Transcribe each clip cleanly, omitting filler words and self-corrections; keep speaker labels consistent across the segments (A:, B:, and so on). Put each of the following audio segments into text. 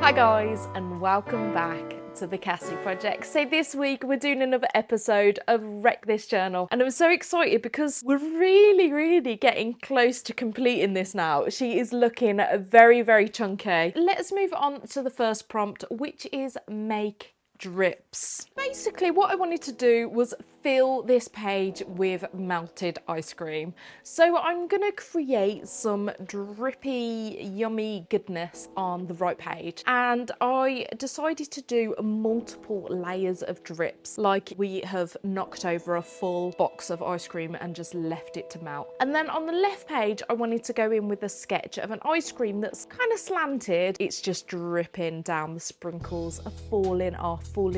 A: Hi guys, and welcome back to the Cassie Projects. So this week we're doing another episode of Wreck This Journal, and I'm so excited because we're really getting close to completing this now. She is looking very chunky. Let's move on to the first prompt, which is make drips. Basically what I wanted to do was fill this page with melted ice cream. So I'm gonna create some drippy yummy goodness on the right page, and I decided to do multiple layers of drips, like we have knocked over a full box of ice cream and just left it to melt. And then on the left page I wanted to go in with a sketch of an ice cream that's kind of slanted. It's just dripping down, the sprinkles are falling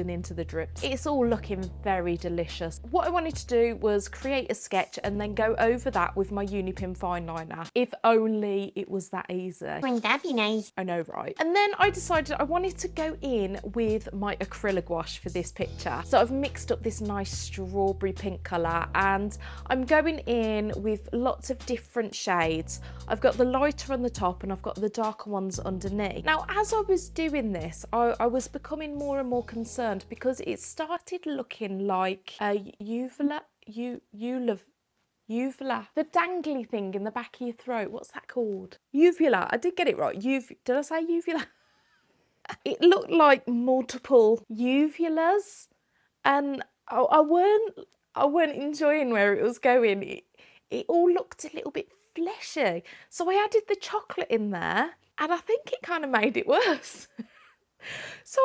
A: into the drips. It's all looking very delicious. What I wanted to do was create a sketch and then go over that with my Uni-pin fineliner. If only it was that easy.
B: Wouldn't that be nice?
A: I know, right? And then I decided I wanted to go in with my Acryla-Gouache for this picture. So I've mixed up this nice strawberry pink colour and I'm going in with lots of different shades. I've got the lighter on the top and I've got the darker ones underneath. Now, as I was doing this, I was becoming more and more concerned because it started looking like a uvula, the dangly thing in the back of your throat. What's that called? Uvula. I did get it right. Did I say uvula? It looked like multiple uvulas, and I weren't enjoying where it was going. It all looked a little bit fleshy. So I added the chocolate in there, and I think it kind of made it worse. So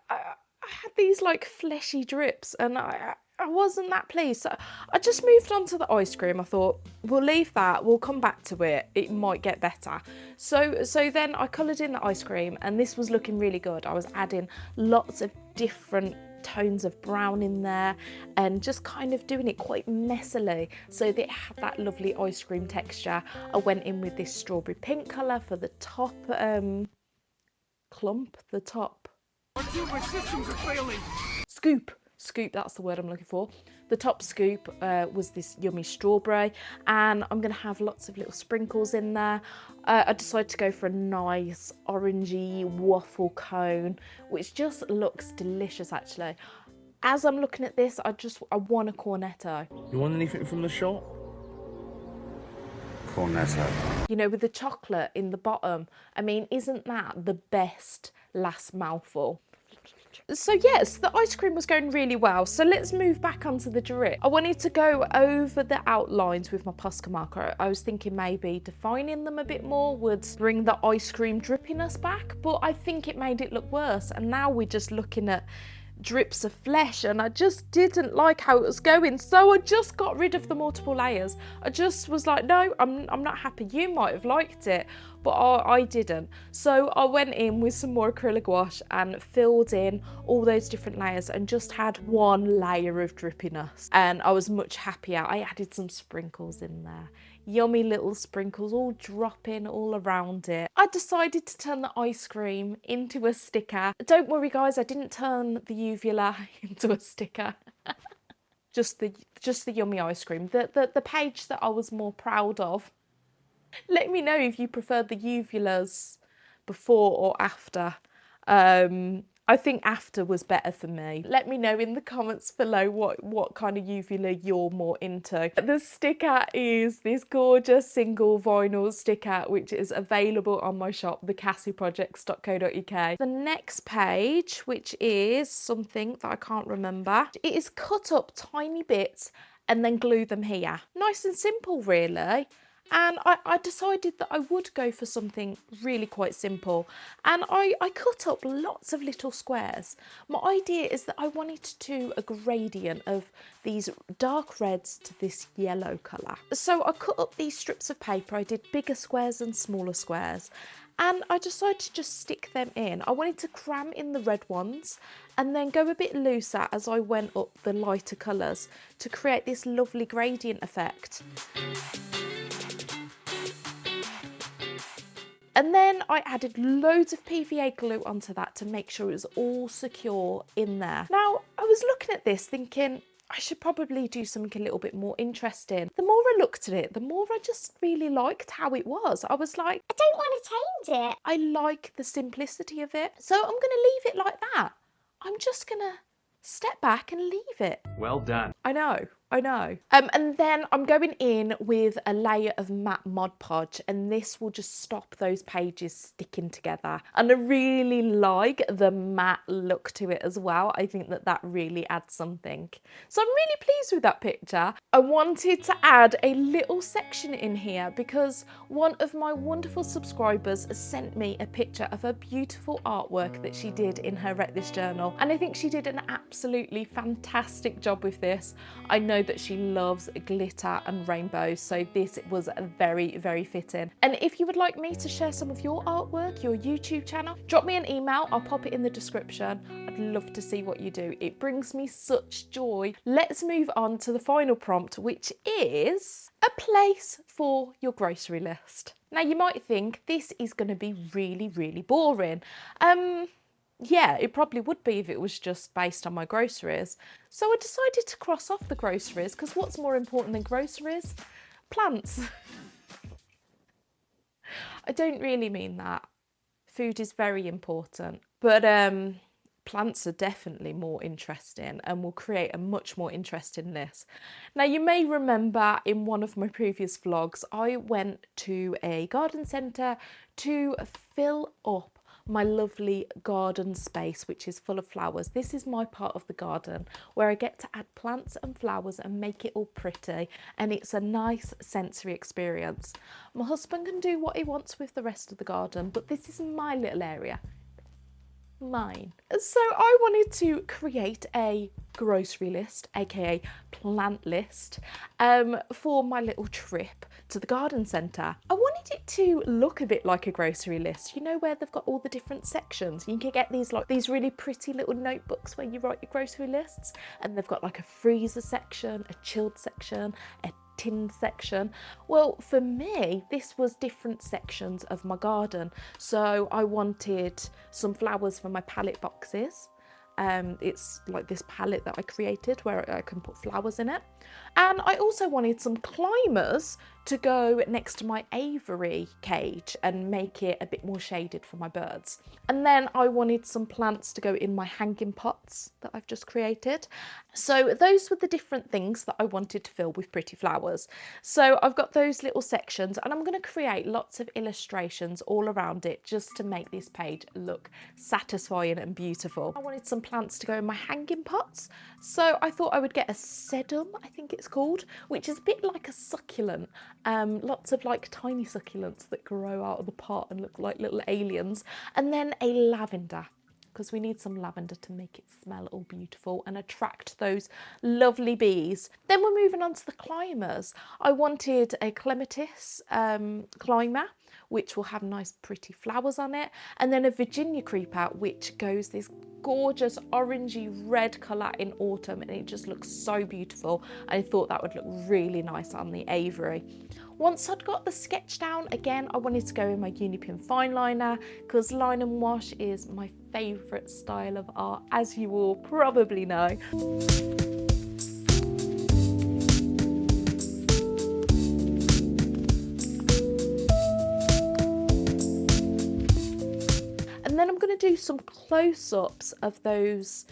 A: I had these like fleshy drips and I wasn't that pleased. So I just moved on to the ice cream. I thought, we'll leave that, we'll come back to it, it might get better. So then I coloured in the ice cream and this was looking really good. I was adding lots of different tones of brown in there and just kind of doing it quite messily so that it had that lovely ice cream texture. I went in with this strawberry pink colour for the top clump, the top
C: My systems are failing.
A: scoop, that's the word I'm looking for. The top scoop was this yummy strawberry, and I'm gonna have lots of little sprinkles in there. I decided to go for a nice orangey waffle cone, which just looks delicious actually. As I'm looking at this, I want a cornetto.
C: You want anything from the shop? Cornetto.
A: You know, with the chocolate in the bottom. I mean, isn't that the best last mouthful? So yes, the ice cream was going really well. So let's move back onto the drip. I wanted to go over the outlines with my Posca marker. I was thinking maybe defining them a bit more would bring the ice cream drippiness back, but I think it made it look worse. And now we're just looking at drips of flesh and I just didn't like how it was going, so I just got rid of the multiple layers. I just was like, no, I'm not happy. You might have liked it, but I didn't. So I went in with some more Acryla-Gouache and filled in all those different layers and just had one layer of drippiness, and I was much happier. I added some sprinkles in there, yummy little sprinkles all dropping all around it. I decided to turn the ice cream into a sticker. Don't worry guys, I didn't turn the uvula into a sticker. just the yummy ice cream, the page that I was more proud of. Let me know if you preferred the uvulas before or after. I think after was better for me. Let me know in the comments below what kind of uvula you're more into. The sticker is this gorgeous single vinyl sticker, which is available on my shop, thecassieprojects.co.uk. The next page, which is something that I can't remember, it is cut up tiny bits and then glue them here. Nice and simple, really. And I decided that I would go for something really quite simple, and I cut up lots of little squares. My idea is that I wanted to do a gradient of these dark reds to this yellow colour. So I cut up these strips of paper. I did bigger squares and smaller squares, and I decided to just stick them in. I wanted to cram in the red ones and then go a bit looser as I went up the lighter colours to create this lovely gradient effect. And then I added loads of PVA glue onto that to make sure it was all secure in there. Now, I was looking at this thinking, I should probably do something a little bit more interesting. The more I looked at it, the more I just really liked how it was. I was like, I don't want to change it. I like the simplicity of it. So I'm going to leave it like that. I'm just going to step back and leave it.
C: Well done.
A: I know. And then I'm going in with a layer of matte Mod Podge, and this will just stop those pages sticking together. And I really like the matte look to it as well. I think that really adds something. So I'm really pleased with that picture. I wanted to add a little section in here because one of my wonderful subscribers sent me a picture of a beautiful artwork that she did in her Wreck This journal. And I think she did an absolutely fantastic job with this. I know that she loves glitter and rainbows, so this was very, very fitting. And if you would like me to share some of your artwork, your YouTube channel, drop me an email. I'll pop it in the description. I'd love to see what you do. It brings me such joy. Let's move on to the final prompt, which is a place for your grocery list. Now you might think this is going to be really, really boring. Yeah, it probably would be if it was just based on my groceries. So I decided to cross off the groceries because what's more important than groceries? Plants. I don't really mean that. Food is very important, but plants are definitely more interesting and will create a much more interesting list. Now you may remember in one of my previous vlogs, I went to a garden centre to fill up my lovely garden space, which is full of flowers. This is my part of the garden where I get to add plants and flowers and make it all pretty, and it's a nice sensory experience. My husband can do what he wants with the rest of the garden, but this is my little area. Mine. So I wanted to create a grocery list, aka plant list, for my little trip to the garden centre. I wanted it to look a bit like a grocery list, you know, where they've got all the different sections. You can get these really pretty little notebooks where you write your grocery lists, and they've got like a freezer section, a chilled section, a tin section. Well, for me, this was different sections of my garden. So I wanted some flowers for my pallet boxes. It's like this palette that I created where I can put flowers in it. And I also wanted some climbers to go next to my aviary cage and make it a bit more shaded for my birds. And then I wanted some plants to go in my hanging pots that I've just created. So those were the different things that I wanted to fill with pretty flowers. So I've got those little sections, and I'm going to create lots of illustrations all around it just to make this page look satisfying and beautiful. I wanted some plants to go in my hanging pots, so I thought I would get a sedum, I think it's called, which is a bit like a succulent. Lots of like tiny succulents that grow out of the pot and look like little aliens. And then a lavender, because we need some lavender to make it smell all beautiful and attract those lovely bees. Then we're moving on to the climbers. I wanted a clematis climber, which will have nice pretty flowers on it, and then a Virginia creeper, which goes this gorgeous orangey red colour in autumn, and it just looks so beautiful. I thought that would look really nice on the aviary. Once I'd got the sketch down, again, I wanted to go in my Uni-pin fineliner because line and wash is my favourite style of art, as you all probably know. And then I'm going to do some close-ups of those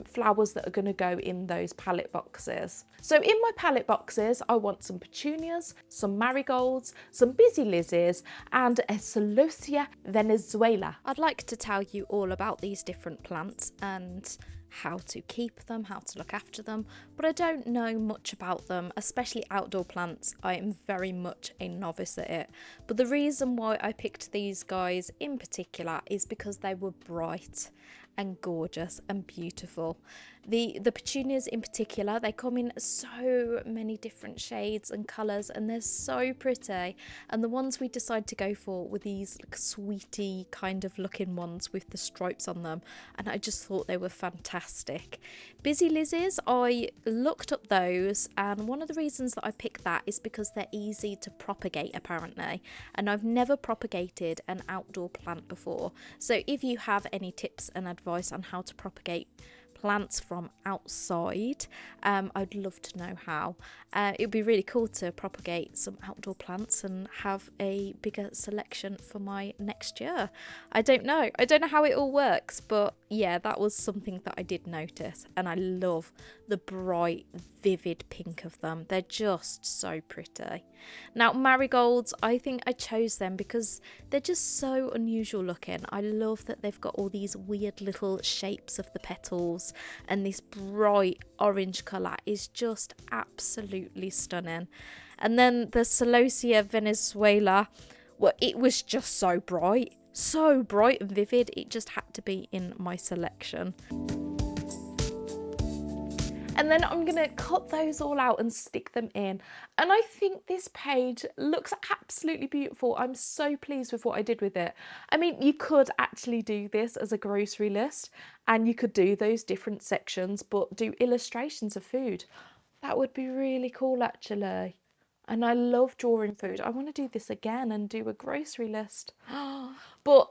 A: flowers that are going to go in those palette boxes. So in my palette boxes, I want some petunias, some marigolds, some busy lizzies, and a celosia venezuela. I'd like to tell you all about these different plants and how to keep them, how to look after them, but I don't know much about them, especially outdoor plants. I am very much a novice at it. But the reason why I picked these guys in particular is because they were bright and gorgeous and beautiful. The petunias in particular, they come in so many different shades and colours, and they're so pretty. And the ones we decided to go for were these like sweetie kind of looking ones with the stripes on them, and I just thought they were fantastic. Busy lizzies, I looked up those, and one of the reasons that I picked that is because they're easy to propagate apparently, and I've never propagated an outdoor plant before. So if you have any tips and advice on how to propagate plants from outside. I'd love to know how. It would be really cool to propagate some outdoor plants and have a bigger selection for my next year. I don't know how it all works, but yeah, that was something that I did notice, and I love the bright vivid pink of them. They're just so pretty. Now marigolds, I think I chose them because they're just so unusual looking. I love that they've got all these weird little shapes of the petals, and this bright orange colour is just absolutely stunning. And then the Celosia Venezuela, well, it was just so bright and vivid. It just had to be in my selection. And then I'm gonna cut those all out and stick them in. And I think this page looks absolutely beautiful. I'm so pleased with what I did with it. I mean, you could actually do this as a grocery list, and you could do those different sections, but do illustrations of food. That would be really cool, actually. And I love drawing food. I want to do this again and do a grocery list. But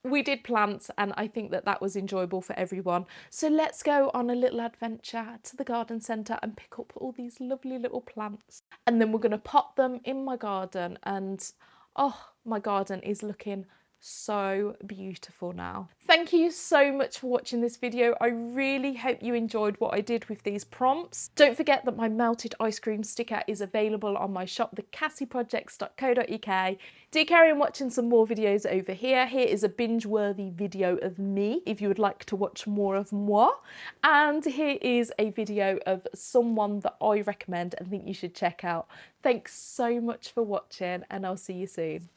A: we did plants, and I think that that was enjoyable for everyone. So let's go on a little adventure to the garden centre and pick up all these lovely little plants. And then we're going to pot them in my garden, and oh, my garden is looking so beautiful now. Thank you so much for watching this video. I really hope you enjoyed what I did with these prompts. Don't forget that my melted ice cream sticker is available on my shop, thecassieprojects.co.uk. Do carry on watching some more videos over here. Here is a binge-worthy video of me if you would like to watch more of moi. And here is a video of someone that I recommend and think you should check out. Thanks so much for watching, and I'll see you soon.